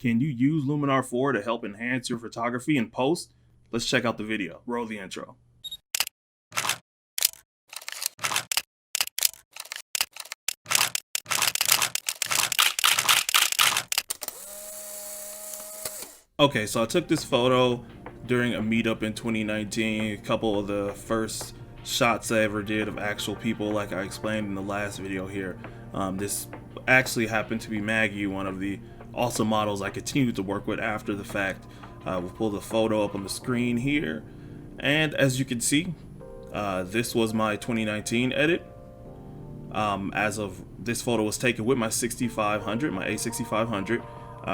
Can you use Luminar 4 to help enhance your photography in post? Let's check out the video. Roll the intro. Okay, so I took this photo during a meetup in 2019. A couple of the first shots I ever did of actual people, like I explained in the last video here. This actually happened to be Maggie, one of the awesome models I continued to work with after the fact. We'll pull the photo up on the screen here, and as you can see, this was my 2019 edit. As of this photo was taken with my 6500, my A6500.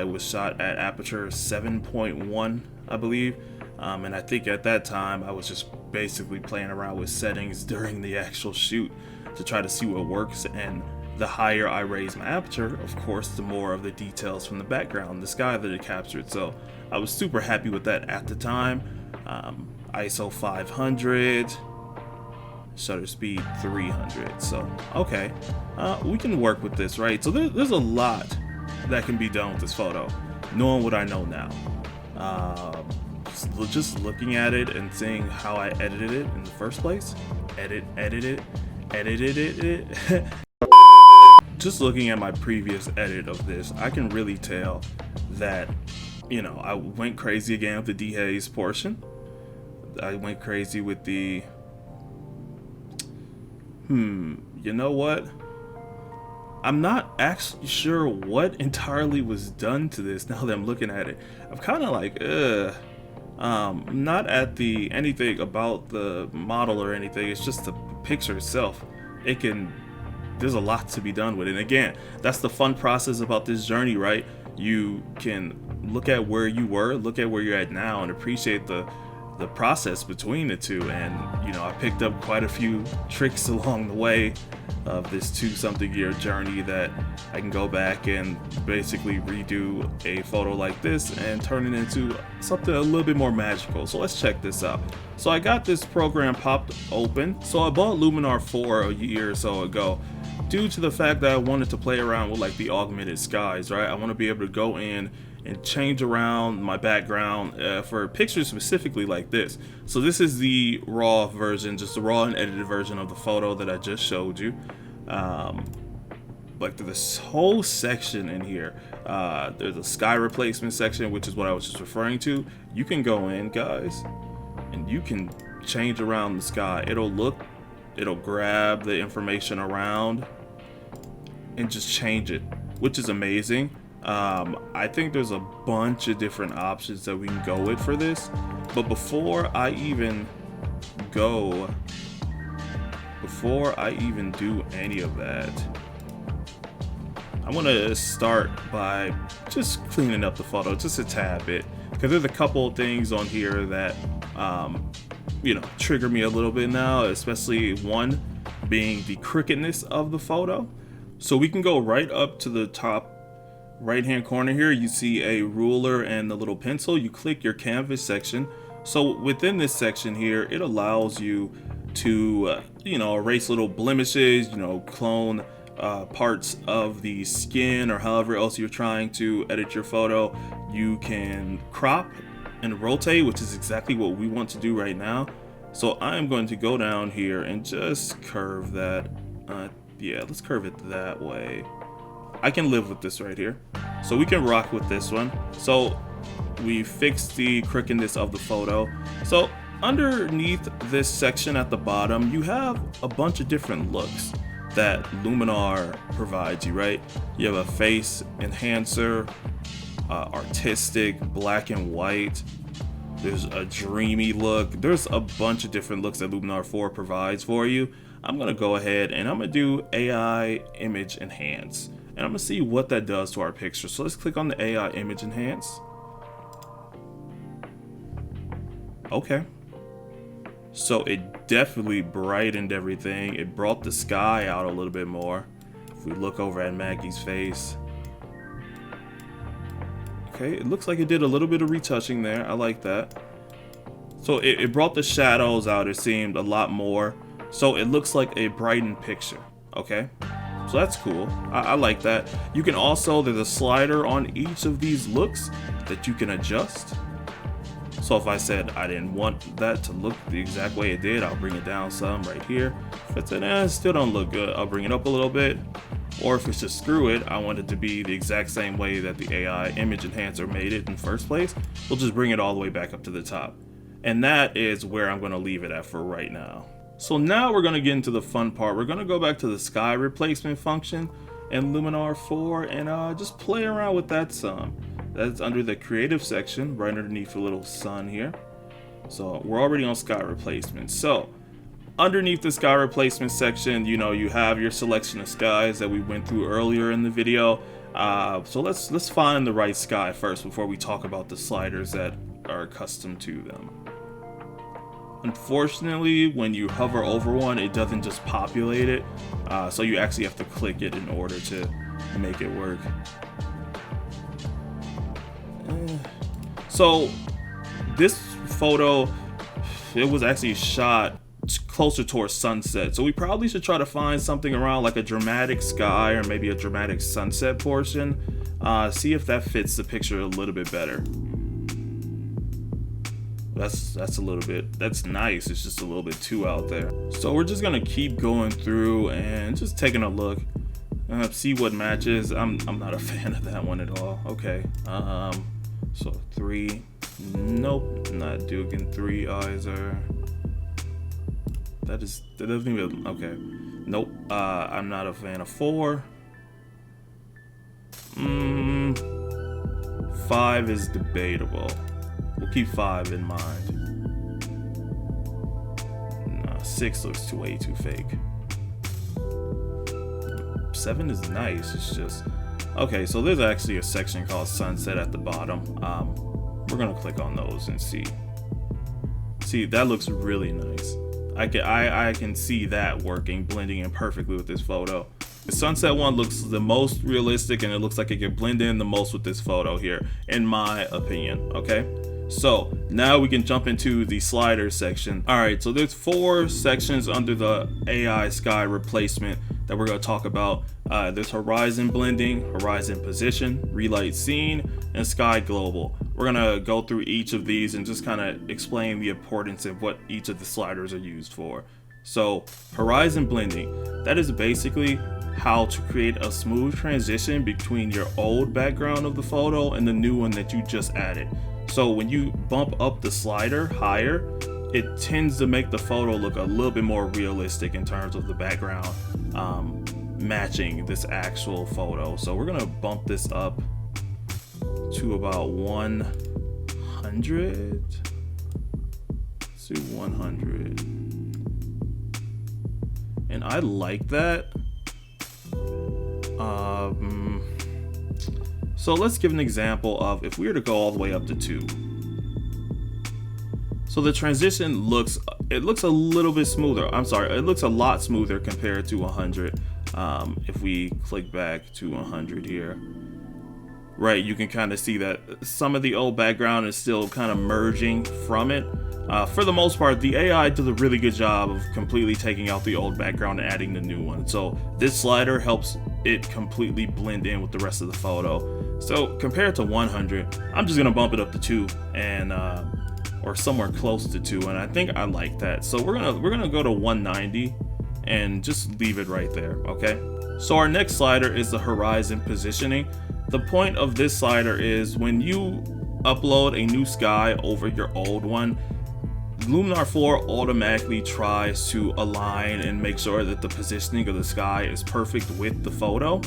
It was shot at aperture 7.1, I believe, and I think at that time I was just basically playing around with settings during the actual shoot to try to see what works. And the higher I raise my aperture, of course, the more of the details from the background, the sky that it captured. So I was super happy with that at the time. ISO 500, shutter speed 300. So okay, we can work with this, right? So there's a lot that can be done with this photo, knowing what I know now. Just looking at it and seeing how I edited it in the first place. Edited it. Just looking at my previous edit of this, I can really tell that, you know, I went crazy again with the dehaze portion. I went crazy with the, you know what? I'm not actually sure what entirely was done to this now that I'm looking at it. I'm kind of like, not at the anything about the model or anything. It's just the picture itself. There's a lot to be done with it. And again, that's the fun process about this journey, right? You can look at where you were, look at where you're at now, and appreciate the process between the two. And you know, I picked up quite a few tricks along the way of this 2-something year journey that I can go back and basically redo a photo like this and turn it into something a little bit more magical. So let's check this out. So I got this program popped open. So I bought Luminar 4 a year or so ago due to the fact that I wanted to play around with like the augmented skies, right? I want to be able to go in and change around my background for pictures specifically like this. So this is the raw version, just the raw and edited version of the photo that I just showed you. Like this whole section in here, there's a sky replacement section, which is what I was just referring to. You can go in, guys, and you can change around the sky. It'll grab the information around and just change it, which is amazing. I think there's a bunch of different options that we can go with for this, but before I even do any of that, I want to start by just cleaning up the photo just a tad bit, because there's a couple of things on here that you know, trigger me a little bit now, especially one being the crookedness of the photo. So we can go right up to the top right hand corner here. You see a ruler and the little pencil. You click your canvas section. So within this section here, it allows you to you know, erase little blemishes, you know, clone parts of the skin or however else you're trying to edit your photo. You can crop and rotate, which is exactly what we want to do right now. So I'm going to go down here and just curve that. Yeah, let's curve it that way. I can live with this right here. So we can rock with this one. So we fixed the crookedness of the photo. So underneath this section at the bottom, you have a bunch of different looks that Luminar provides you, right? You have a face enhancer, artistic, black and white. There's a dreamy look. There's a bunch of different looks that Luminar 4 provides for you. I'm gonna go ahead and I'm gonna do AI image enhance, and I'm gonna see what that does to our picture. So let's click on the AI image enhance. Okay. So it definitely brightened everything. It brought the sky out a little bit more. If we look over at Maggie's face. Okay, it looks like it did a little bit of retouching there. I like that. So it brought the shadows out, it seemed a lot more. So it looks like a brightened picture, okay? So that's cool. I like that. You can also, there's a slider on each of these looks that you can adjust. So if I said I didn't want that to look the exact way it did, I'll bring it down some right here. If it said, it still don't look good, I'll bring it up a little bit. Or if it's just screw it, I want it to be the exact same way that the AI image enhancer made it in the first place, we'll just bring it all the way back up to the top. And that is where I'm gonna leave it at for right now. So now we're gonna get into the fun part. We're gonna go back to the sky replacement function in Luminar 4 and just play around with that some. That's under the creative section, right underneath the little sun here. So we're already on sky replacement. So underneath the sky replacement section, you know, you have your selection of skies that we went through earlier in the video. So let's find the right sky first before we talk about the sliders that are accustomed to them. Unfortunately, when you hover over one, it doesn't just populate it, so you actually have to click it in order to make it work. So this photo, it was actually shot closer towards sunset, so we probably should try to find something around like a dramatic sky or maybe a dramatic sunset portion. See if that fits the picture a little bit better. That's a little bit, that's nice. It's just a little bit too out there. So we're just gonna keep going through and just taking a look, see what matches. I'm not a fan of that one at all. Okay, so 3, nope, not doing 3 either. That doesn't even, okay, nope. I'm not a fan of 4. 5 is debatable. We'll keep 5 in mind. 6 looks way too fake. 7 is nice. It's just okay. So there's actually a section called sunset at the bottom. We're gonna click on those and see. See, that looks really nice. I can see that working, blending in perfectly with this photo. The sunset one looks the most realistic, and it looks like it can blend in the most with this photo here, in my opinion. Okay. So now we can jump into the slider section. All right, so there's 4 sections under the AI sky replacement that we're going to talk about. There's horizon blending, horizon position, relight scene, and sky global. We're going to go through each of these and just kind of explain the importance of what each of the sliders are used for. So horizon blending, that is basically how to create a smooth transition between your old background of the photo and the new one that you just added. So when you bump up the slider higher, it tends to make the photo look a little bit more realistic in terms of the background matching this actual photo. So we're gonna bump this up to about 100. Let's do 100. And I like that. So let's give an example of if we were to go all the way up to 2. So the transition looks a little bit smoother. I'm sorry, it looks a lot smoother compared to 100. If we click back to 100 here, right, you can kind of see that some of the old background is still kind of merging from it. For the most part, the AI does a really good job of completely taking out the old background and adding the new one. So this slider helps it completely blend in with the rest of the photo. So compared to 100, I'm just gonna bump it up to 2 and or somewhere close to 2, and I think I like that. So we're gonna go to 190 and just leave it right there. Okay. So our next slider is the horizon positioning. The point of this slider is when you upload a new sky over your old one, Luminar 4 automatically tries to align and make sure that the positioning of the sky is perfect with the photo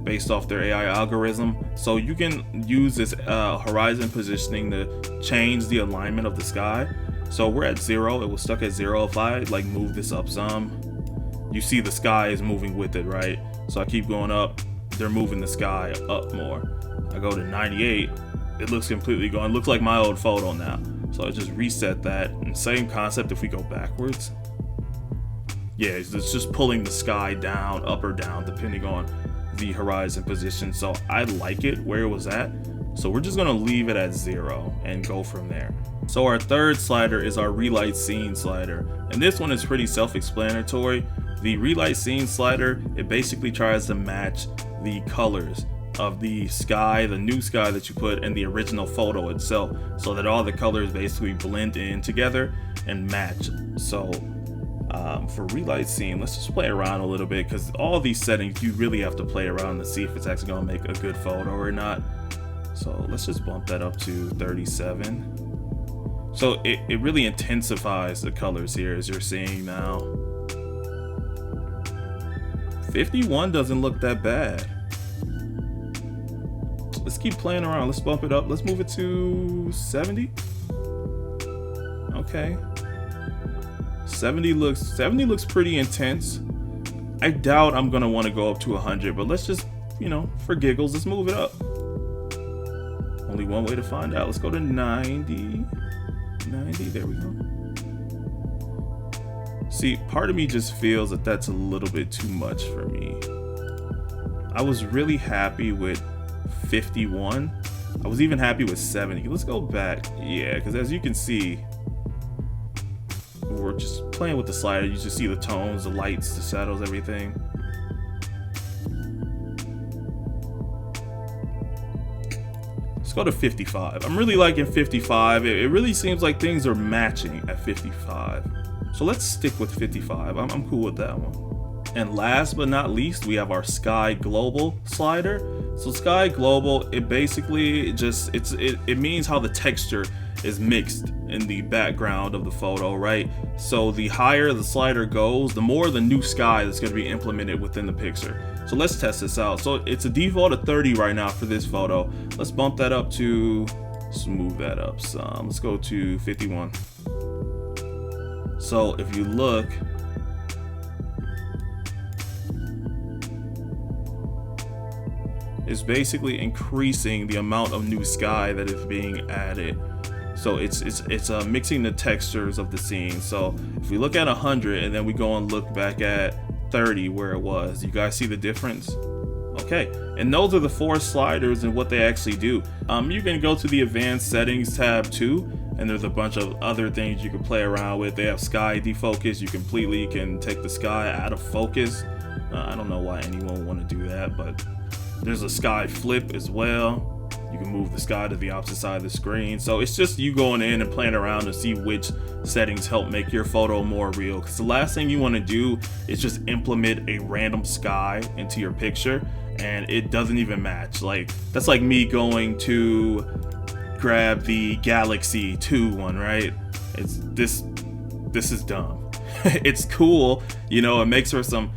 based off their AI algorithm. So you can use this horizon positioning to change the alignment of the sky. So we're at 0, it was stuck at 0. If I like move this up some, you see the sky is moving with it, right? So I keep going up, they're moving the sky up more. I go to 98, it looks completely gone. It looks like my old photo now. So I just reset that, and same concept if we go backwards. Yeah, it's just pulling the sky down, up or down, depending on the horizon position. So I like it where it was at. So we're just gonna leave it at 0 and go from there. So our third slider is our relight scene slider. And this one is pretty self-explanatory. The relight scene slider, it basically tries to match the colors of the sky, the new sky that you put in the original photo itself, so that all the colors basically blend in together and match. So for relight scene, let's just play around a little bit, because all these settings you really have to play around to see if it's actually going to make a good photo or not. So let's just bump that up to 37. So it really intensifies the colors here, as you're seeing now. 51 doesn't look that bad. Let's keep playing around. Let's bump it up. Let's move it to 70. Okay. 70 looks pretty intense. I doubt I'm gonna want to go up to 100, but let's just, you know, for giggles, let's move it up. Only one way to find out. Let's go to 90. 90, there we go. See, part of me just feels that that's a little bit too much for me. I was really happy with 51. I was even happy with 70. Let's go back. Yeah, because as you can see, we're just playing with the slider. You just see the tones, the lights, the shadows, everything. Let's go to 55. I'm really liking 55. It really seems like things are matching at 55. So let's stick with 55. I'm cool with that one. And last but not least, we have our Sky Global slider. So Sky Global, it basically just, it means how the texture is mixed in the background of the photo, right? So the higher the slider goes, the more the new sky that's going to be implemented within the picture. So let's test this out. So it's a default of 30 right now for this photo. Let's bump that up to, let's move that up some. Let's go to 51. So if you look, it's basically increasing the amount of new sky that is being added. So it's mixing the textures of the scene. So if we look at 100 and then we go and look back at 30 where it was, you guys see the difference? Okay, and those are the 4 sliders and what they actually do. You can go to the advanced settings tab too, and there's a bunch of other things you can play around with. They have sky defocus. You completely can take the sky out of focus. I don't know why anyone would want to do that, but there's a sky flip as well. You can move the sky to the opposite side of the screen. So it's just you going in and playing around to see which settings help make your photo more real. Because the last thing you want to do is just implement a random sky into your picture and it doesn't even match. Like, that's like me going to grab the Galaxy 2 one, right? It's this is dumb. It's cool, you know, it makes for some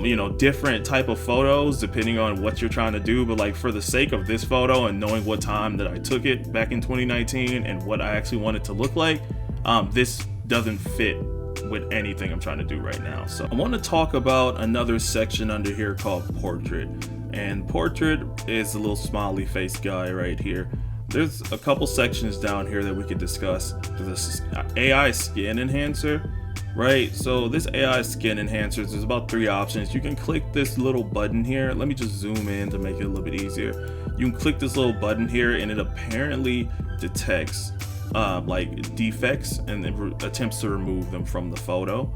you know, different type of photos depending on what you're trying to do, but like for the sake of this photo and knowing what time that I took it back in 2019 and what I actually want it to look like, this doesn't fit with anything I'm trying to do right now. So I want to talk about another section under here called portrait, and portrait is a little smiley face guy right here. There's a couple sections down here that we could discuss. This AI skin enhancer, right? So this AI skin enhancers, there's about 3 options. You can click this little button here. Let me just zoom in to make it a little bit easier. You can click this little button here and it apparently detects like defects and attempts to remove them from the photo.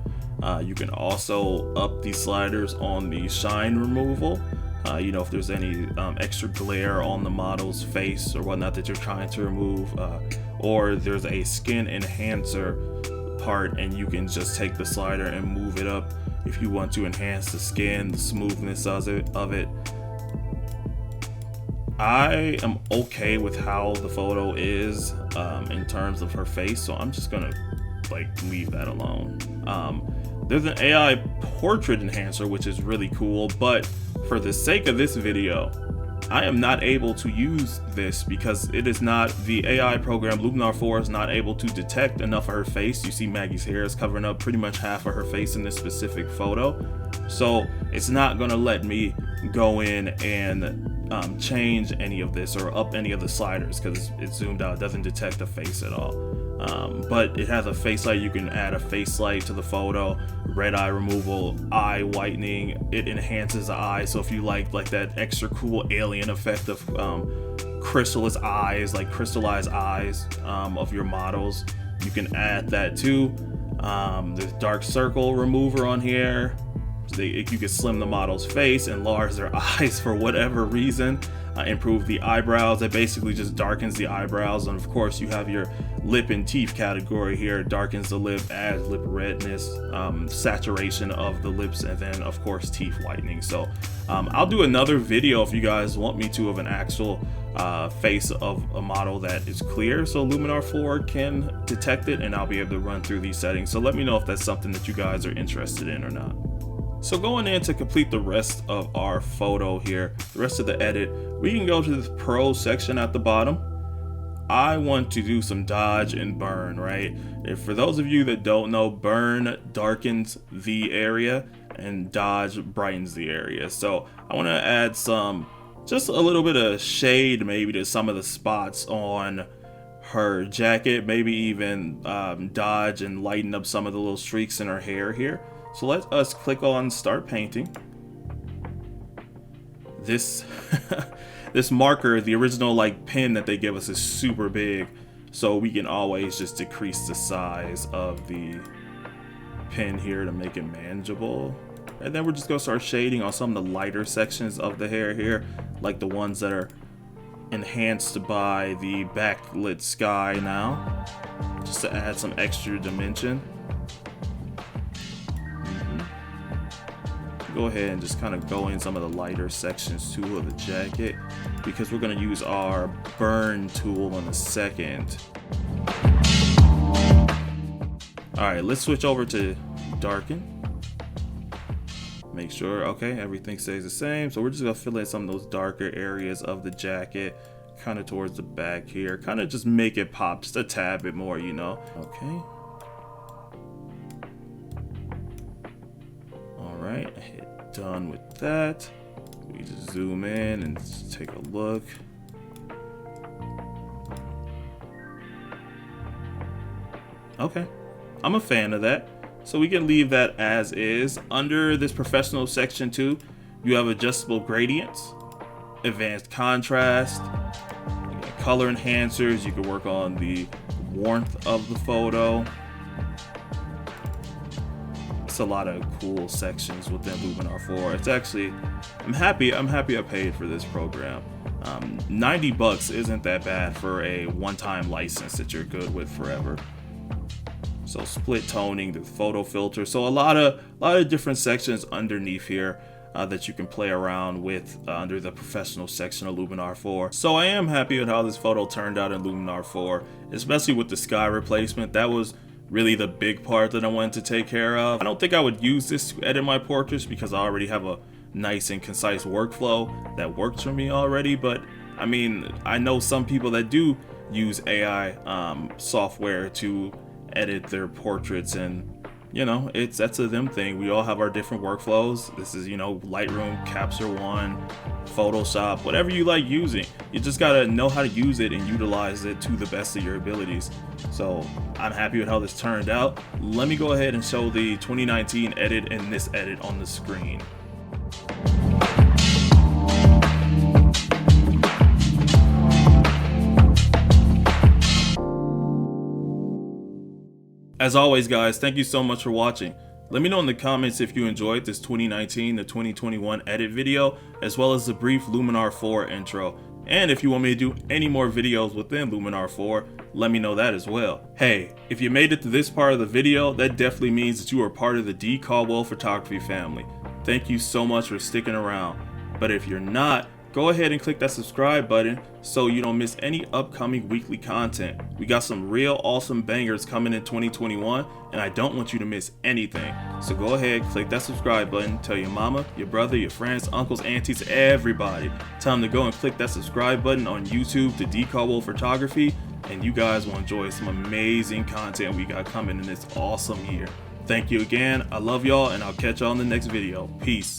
You can also up the sliders on the shine removal. You know, if there's any extra glare on the model's face or whatnot that you're trying to remove, or there's a skin enhancer part and you can just take the slider and move it up if you want to enhance the skin, the smoothness of it. I am okay with how the photo is in terms of her face, so I'm just gonna like leave that alone. There's an AI portrait enhancer which is really cool, but for the sake of this video I am not able to use this because it is not, the AI program Luminar 4 is not able to detect enough of her face. You see Maggie's hair is covering up pretty much half of her face in this specific photo. So it's not gonna let me go in and change any of this or up any of the sliders because it's zoomed out. It doesn't detect the face at all. But it has a face light. You can add a face light to the photo, red eye removal, eye whitening. It enhances the eye. So if you like that extra cool alien effect of crystallized eyes, like crystallized eyes of your models, you can add that too. There's dark circle remover on here. You can slim the model's face, enlarge their eyes for whatever reason, improve the eyebrows. That basically just darkens the eyebrows. And of course you have your lip and teeth category here. It darkens the lip, adds lip redness, saturation of the lips, and then of course teeth whitening. So I'll do another video if you guys want me to, of an actual face of a model that is clear, so Luminar 4 can detect it, and I'll be able to run through these settings. So let me know if that's something that you guys are interested in or not. So going in to complete the rest of our photo here, the rest of the edit, we can go to the Pro section at the bottom. I want to do some dodge and burn, right? If for those of you that don't know, burn darkens the area and dodge brightens the area. So I want to add just a little bit of shade maybe to some of the spots on her jacket, maybe even dodge and lighten up some of the little streaks in her hair here. So let us click on start painting. This this marker, the original like pen that they give us, is super big, so we can always just decrease the size of the pen here to make it manageable. And then we're just gonna start shading on some of the lighter sections of the hair here, like the ones that are enhanced by the backlit sky now, just to add some extra dimension. Go ahead and just kind of go in some of the lighter sections too of the jacket, because we're going to use our burn tool in a second. Alright, let's switch over to darken. Make sure, okay, everything stays the same. So we're just going to fill in some of those darker areas of the jacket, kind of towards the back here, kind of just make it pop just a tad bit more, you know. Okay. Alright, hit done with that. We just zoom in and take a look. Okay, I'm a fan of that. So we can leave that as is. Under this professional section too, you have adjustable gradients, advanced contrast, you got color enhancers. You can work on the warmth of the photo. A lot of cool sections within Luminar 4. It's actually, I'm happy I paid for this program. 90 bucks isn't that bad for a one-time license that you're good with forever. So split toning, the photo filter, so a lot of different sections underneath here that you can play around with under the professional section of Luminar 4. So I am happy with how this photo turned out in Luminar 4, especially with the sky replacement. That was really the big part that I wanted to take care of. I don't think I would use this to edit my portraits because I already have a nice and concise workflow that works for me already. But I mean, I know some people that do use AI software to edit their portraits, and you know, that's a them thing. We all have our different workflows. This is, you know, Lightroom, Capture One, Photoshop, whatever you like using. You just gotta know how to use it and utilize it to the best of your abilities. So I'm happy with how this turned out. Let me go ahead and show the 2019 edit and this edit on the screen. As always, guys, thank you so much for watching. Let me know in the comments if you enjoyed this 2019 to 2021 edit video, as well as the brief Luminar 4 intro. And if you want me to do any more videos within Luminar 4, let me know that as well. Hey, if you made it to this part of the video, that definitely means that you are part of the D. Caldwell Photography family. Thank you so much for sticking around. But if you're not, go ahead and click that subscribe button so you don't miss any upcoming weekly content. We got some real awesome bangers coming in 2021, and I don't want you to miss anything. So go ahead, click that subscribe button, tell your mama, your brother, your friends, uncles, aunties, everybody. Tell them to go and click that subscribe button on YouTube to D. Caldwell Photography, and you guys will enjoy some amazing content we got coming in this awesome year. Thank you again, I love y'all, and I'll catch y'all in the next video. Peace.